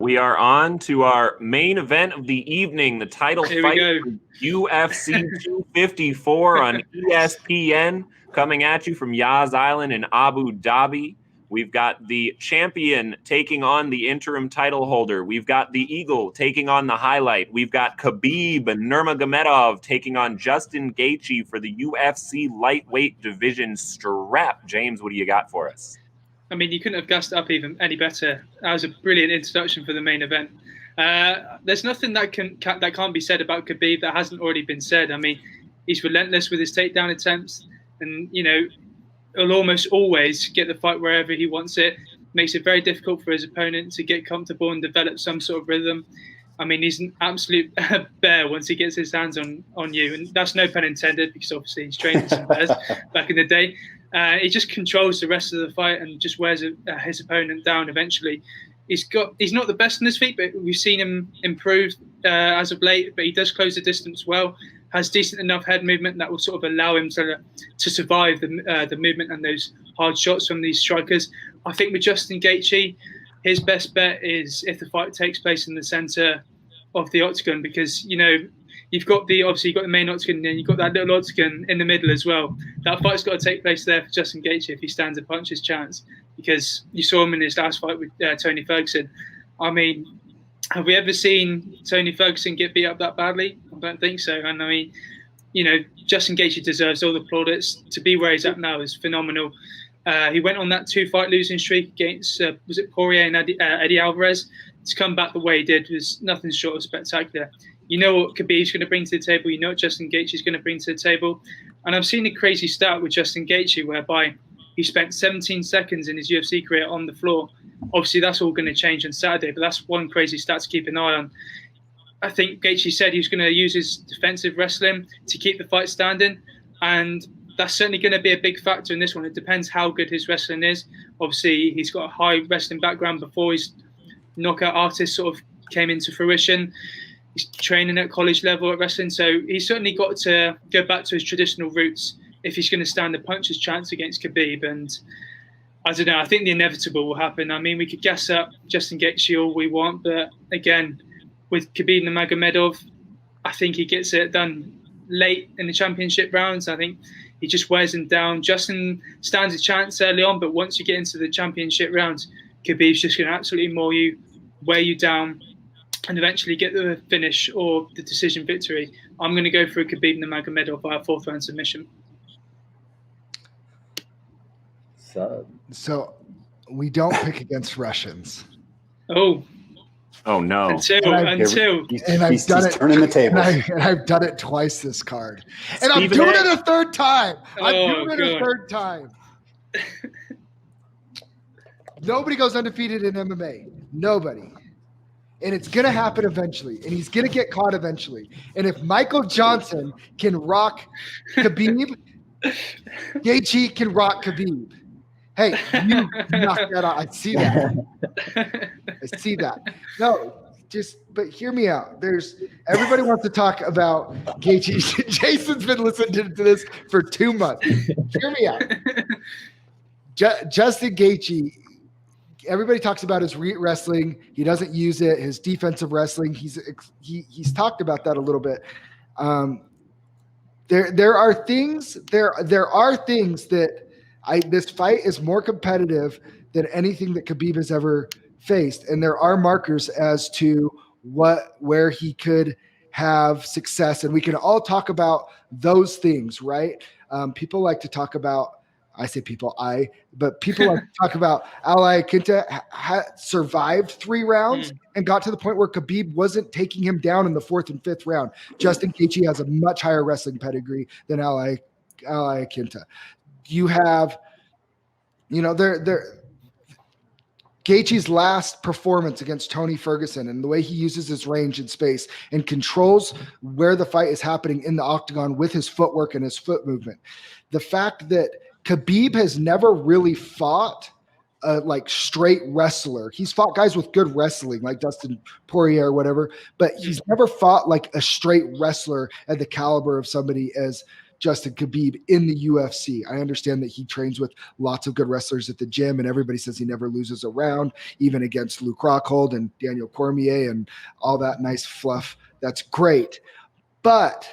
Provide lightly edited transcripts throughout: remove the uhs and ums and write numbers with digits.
We are on to our main event of the evening, the title fight for UFC 254 on ESPN, coming at you from Yaz Island in Abu Dhabi. We've got the champion taking on the interim title holder. We've got the Eagle taking on the highlight. We've got Khabib Nurmagomedov taking on Justin Gaethje for the UFC lightweight division strap. James, what do you got for us? I mean, you couldn't have gassed up even any better. That was a brilliant introduction for the main event. There's nothing that can't be said about Khabib that hasn't already been said. I mean, he's relentless with his takedown attempts, and he'll almost always get the fight wherever he wants it. Makes it very difficult for his opponent to get comfortable and develop some sort of rhythm. I mean, he's an absolute bear once he gets his hands on you, and that's no pun intended, because obviously he's trained with some bears back in the day. He just controls the rest of the fight and just wears his opponent down eventually. He's not the best on his feet, but we've seen him improve as of late. But he does close the distance well, has decent enough head movement that will sort of allow him to survive the movement and those hard shots from these strikers. I think with Justin Gaethje, his best bet is if the fight takes place in the center of the octagon, because you've got the main octagon, and you've got that little octagon in the middle as well. That fight's got to take place there for Justin Gaethje if he stands a puncher's chance, because you saw him in his last fight with Tony Ferguson. I mean, have we ever seen Tony Ferguson get beat up that badly? I don't think so. And I mean, Justin Gaethje deserves all the plaudits. To be where he's at now is phenomenal. He went on that 2-fight losing streak against was it Poirier and Eddie Alvarez. To come back the way he did was nothing short of spectacular. You know what Khabib's going to bring to the table. You know what Justin Gaethje is going to bring to the table. And I've seen a crazy stat with Justin Gaethje whereby he spent 17 seconds in his UFC career on the floor. Obviously, that's all going to change on Saturday, but that's one crazy stat to keep an eye on. I think Gaethje said he was going to use his defensive wrestling to keep the fight standing, and that's certainly going to be a big factor in this one. It depends how good his wrestling is. Obviously, he's got a high wrestling background before his knockout artist sort of came into fruition. He's training at college level at wrestling, so he's certainly got to go back to his traditional roots if he's going to stand a puncher's chance against Khabib. And I don't know, I think the inevitable will happen. I mean, we could guess up Justin Gaethje all we want, but again, with Khabib Nurmagomedov, I think he gets it done late in the championship rounds. I think he just wears him down. Justin stands a chance early on, but once you get into the championship rounds, Khabib's just going to absolutely wear you down, and eventually get the finish or the decision victory. I'm going to go for a Khabib Nurmagomedov by a 4th round submission. So we don't pick against Russians. Oh no! Until I've turning the table. And I've done it twice this card, and I'm doing it a third time. Nobody goes undefeated in MMA. Nobody. And it's going to happen eventually. And he's going to get caught eventually. And if Michael Johnson can rock Khabib, Gaethje can rock Khabib. Hey, you knocked that out. I see that. No, but hear me out. Everybody wants to talk about Gaethje. Jason's been listening to this for 2 months. Hear me out. Justin Gaethje, everybody talks about his wrestling. He doesn't use it. His defensive wrestling. He's talked about that a little bit. There are things that this fight is more competitive than anything that Khabib has ever faced, and there are markers as to where he could have success, and we can all talk about those things, right? People like to talk about. People like to talk about Al Iaquinta survived 3 rounds and got to the point where Khabib wasn't taking him down in the 4th and 5th round. Justin Gaethje has a much higher wrestling pedigree than Al Iaquinta. You have, Gaethje's last performance against Tony Ferguson and the way he uses his range and space and controls where the fight is happening in the octagon with his footwork and his foot movement. The fact that Khabib has never really fought a straight wrestler. He's fought guys with good wrestling like Dustin Poirier or whatever, but he's never fought like a straight wrestler at the caliber of somebody as Justin Khabib in the UFC. I understand that he trains with lots of good wrestlers at the gym, and everybody says he never loses a round, even against Luke Rockhold and Daniel Cormier and all that nice fluff. That's great. But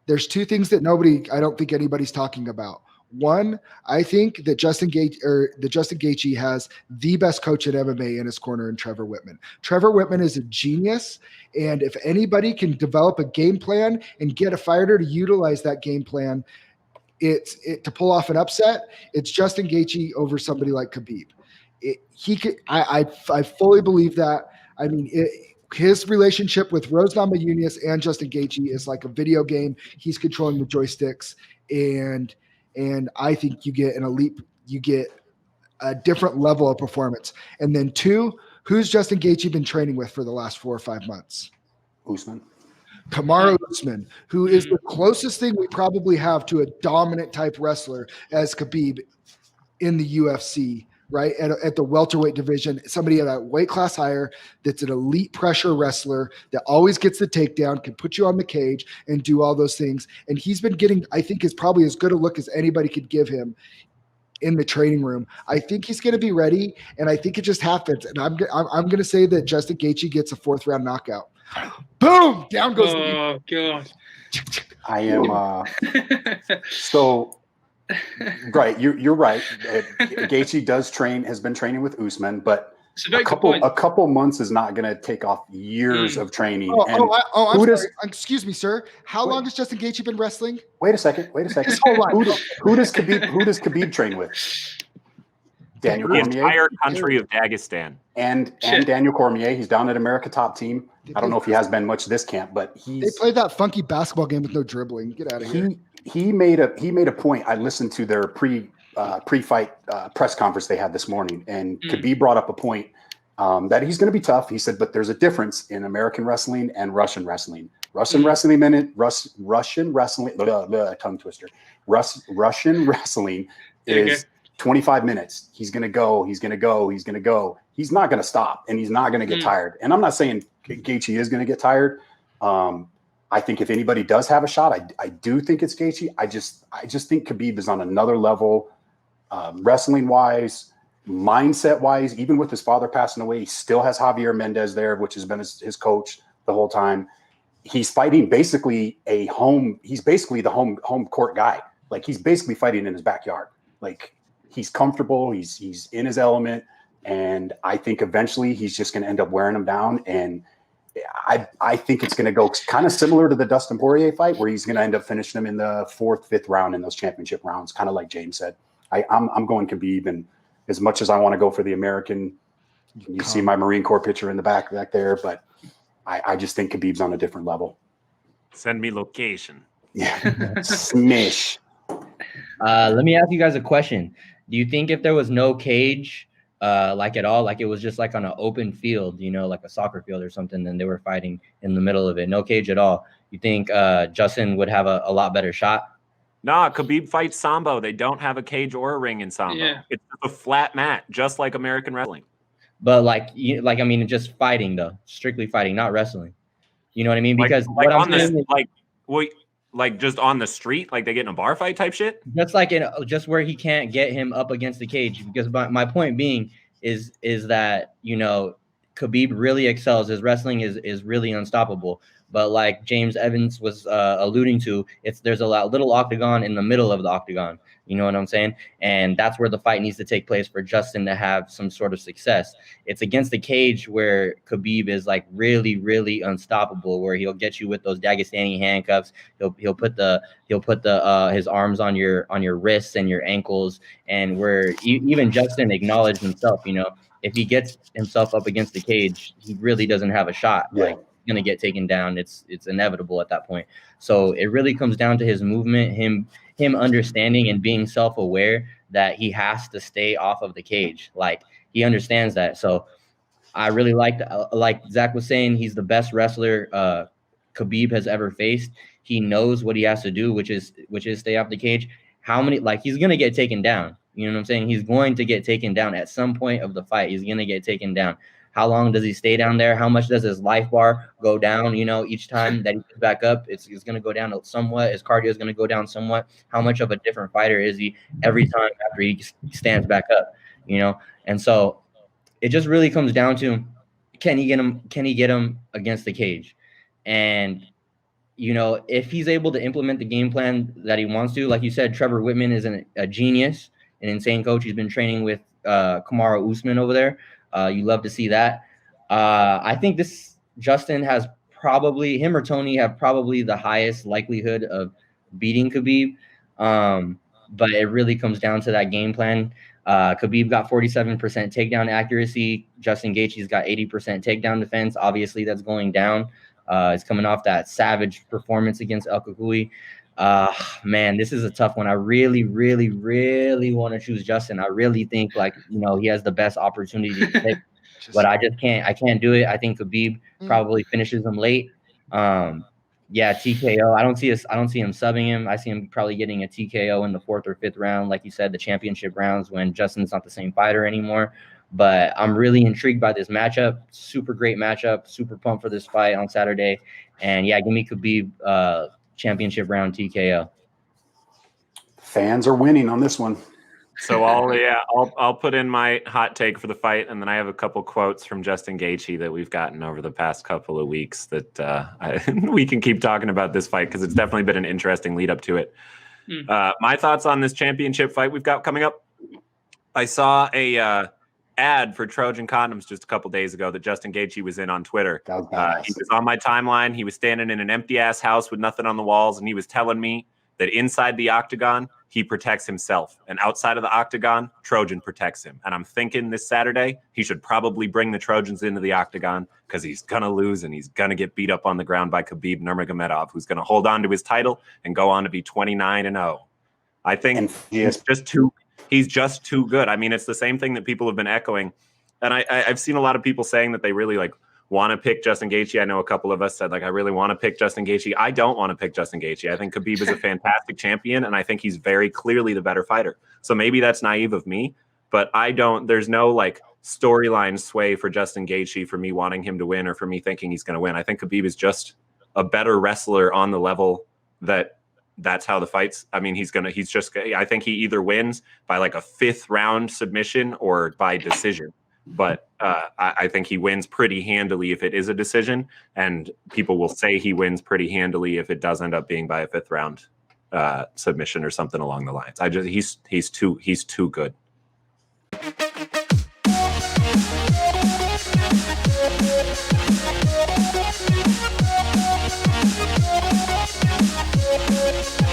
there's two things that I don't think anybody's talking about. One, I think that Justin Gaethje has the best coach at MMA in his corner in Trevor Whitman. Trevor Whitman is a genius, and if anybody can develop a game plan and get a fighter to utilize that game plan, to pull off an upset, it's Justin Gaethje over somebody like Khabib. I fully believe that. I mean, his relationship with Rose Namajunas and Justin Gaethje is like a video game. He's controlling the joysticks, and I think you get a different level of performance. And then two, who's Justin Gaethje been training with for the last 4 or 5 months? Usman. Kamaru Usman, who is the closest thing we probably have to a dominant type wrestler as Khabib in the UFC, right? At the welterweight division, somebody at a weight class higher that's an elite pressure wrestler that always gets the takedown, can put you on the cage and do all those things. And he's been getting, I think, is probably as good a look as anybody could give him in the training room. I think he's going to be ready, and I think it just happens. And I'm going to say that Justin Gaethje gets a 4th round knockout. Boom! Down goes. Oh God! I am so right. You're right. Gaethje has been training with Usman, but a couple months is not going to take off years of training. I'm sorry. Excuse me, sir. How long has Justin Gaethje been wrestling? Wait a second. Who does Khabib train with? Daniel Cormier. The entire country of Dagestan. And Daniel Cormier. He's down at America Top Team. I don't know if he has been much this camp, but they played that funky basketball game with no dribbling. Get out of here. He made a point. I listened to their pre-fight press conference they had this morning, and Khabib brought up a point that he's going to be tough. He said, but there's a difference in American wrestling and Russian wrestling. Russian wrestling, tongue twister. Russian wrestling is 25 minutes. He's going to go. He's going to go. He's going to go. He's not going to stop, and he's not going to get tired. And I'm not saying Gaethje is going to get tired. I think if anybody does have a shot, I do think it's Gaethje. I just think Khabib is on another level, wrestling wise, mindset wise. Even with his father passing away, he still has Javier Mendez there, which has been his coach the whole time. He's fighting basically he's basically the home court guy. Like, he's basically fighting in his backyard. Like, he's comfortable. He's in his element. And I think eventually he's just going to end up wearing him down. And I think it's going to go kind of similar to the Dustin Poirier fight, where he's going to end up finishing him in the 4th, 5th round in those championship rounds, kind of like James said. I'm going Khabib, and as much as I want to go for the American, you see my Marine Corps picture in the back there, but I just think Khabib's on a different level. Send me location. Yeah, smash. Let me ask you guys a question. Do you think if there was no cage, like at all, like it was just like on an open field, like a soccer field or something, then they were fighting in the middle of it, no cage at all, you think Justin would have a lot better shot? Nah, Khabib fights Sambo. They don't have a cage or a ring in Sambo. Yeah. It's a flat mat, just like American wrestling. But just fighting though, strictly fighting, not wrestling. You know what I mean? Because just on the street, like they get in a bar fight type shit. Just where he can't get him up against the cage. Because my point being is that Khabib really excels. His wrestling is really unstoppable. But like James Evans was alluding to, there's a little octagon in the middle of the octagon. You know what I'm saying? And that's where the fight needs to take place for Justin to have some sort of success. It's against the cage where Khabib is like really, really unstoppable, where he'll get you with those Dagestani handcuffs. He'll put his arms on your wrists and your ankles, and where even Justin acknowledged himself, if he gets himself up against the cage, he really doesn't have a shot. Yeah. Like, he's gonna get taken down. It's inevitable at that point. So it really comes down to his movement, him understanding and being self-aware that he has to stay off of the cage. Like, he understands that. So I really like Zack was saying, he's the best wrestler Khabib has ever faced. He knows what he has to do, which is stay off the cage. He's gonna get taken down. You know what I'm saying? He's going to get taken down at some point of the fight. He's gonna get taken down. How long does he stay down there? How much does his life bar go down? You know, each time that he gets back up, it's going to go down somewhat. His cardio is going to go down somewhat. How much of a different fighter is he every time after he stands back up? You know, and so it just really comes down to, can he get him against the cage? And you know, if he's able to implement the game plan that he wants to, like you said, Trevor Whitman is a genius, an insane coach. He's been training with Kamaru Usman over there. You love to see that. I think Justin has probably, him or Tony have probably the highest likelihood of beating Khabib. But it really comes down to that game plan. Khabib got 47% takedown accuracy. Justin Gaethje's got 80% takedown defense. Obviously, that's going down. He's coming off that savage performance against El Kakui. Man, this is a tough one. I really, really, really want to choose Justin. I really think, like, you know, he has the best opportunity to pick, but I can't do it. I think Khabib probably finishes him late. Yeah, TKO. I don't see him subbing him. I see him probably getting a TKO in the 4th or 5th round, like you said, the championship rounds when Justin's not the same fighter anymore. But I'm really intrigued by this matchup. Super great matchup. Super pumped for this fight on Saturday. And yeah, give me Khabib championship round TKO. Fans are winning on this one. So I'll put in my hot take for the fight, and then I have a couple quotes from Justin Gaethje that we've gotten over the past couple of weeks that we can keep talking about this fight because it's definitely been an interesting lead up to it. My thoughts on this championship fight we've got coming up. I saw a ad for Trojan condoms just a couple days ago that Justin Gaethje was in on Twitter. He was on my timeline. He was standing in an empty ass house with nothing on the walls, and he was telling me that inside the octagon he protects himself, and outside of the octagon Trojan protects him. And I'm thinking this Saturday he should probably bring the Trojans into the octagon because he's gonna lose and he's gonna get beat up on the ground by Khabib Nurmagomedov, who's gonna hold on to his title and go on to be 29-0. I think he's just too good. I mean, it's the same thing that people have been echoing. And I've seen a lot of people saying that they really like want to pick Justin Gaethje. I know a couple of us said, like, I really want to pick Justin Gaethje. I don't want to pick Justin Gaethje. I think Khabib is a fantastic champion, and I think he's very clearly the better fighter. So maybe that's naive of me, but there's no like storyline sway for Justin Gaethje for me wanting him to win or for me thinking he's going to win. I think Khabib is just a better wrestler on the level that's how the fights. I mean, I think he either wins by like a 5th round submission or by decision. But I think he wins pretty handily if it is a decision, and people will say he wins pretty handily if it does end up being by a 5th round submission or something along the lines. He's too good.